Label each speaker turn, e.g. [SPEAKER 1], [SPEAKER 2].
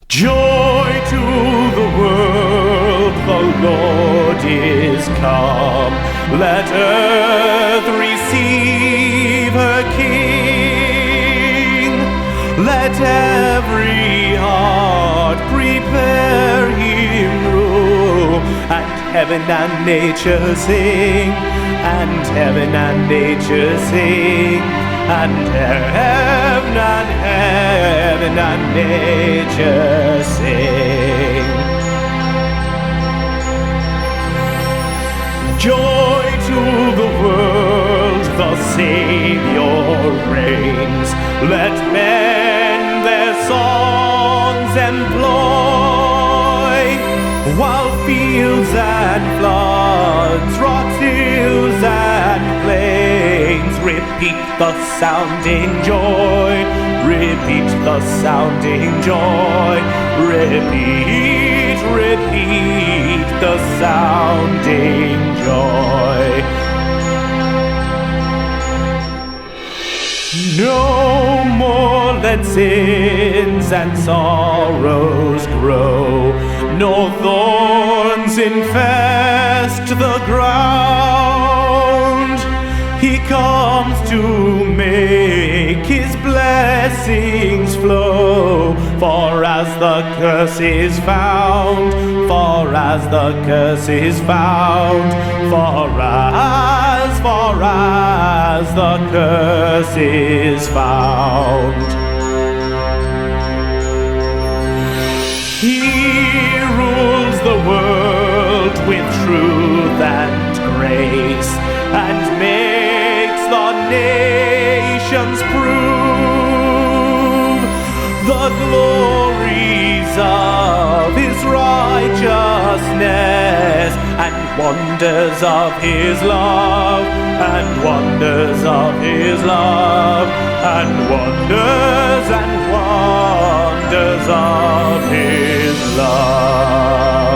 [SPEAKER 1] Joy to the world, the Lord is come. Let earth receive her King. Let every heart prepare him room. And heaven and nature sing, and heaven and nature sing, and heaven and nature sing. Joy to the world, the Savior reigns. Let men their songs employ, while fields and floods, rocks, hills and plains repeat the sounding joy, repeat the sounding joy, repeat, repeat the sounding joy. No more let sins and sorrows grow, nor thorns infest the ground. He comes to make his blessings flow, for as the curse is found, for as the curse is found, for as the curse is found. He rules the world with truth and grace, and makes the nations prove the glories of his righteousness, and wonders of his love, and wonders of his love, and wonders of his love.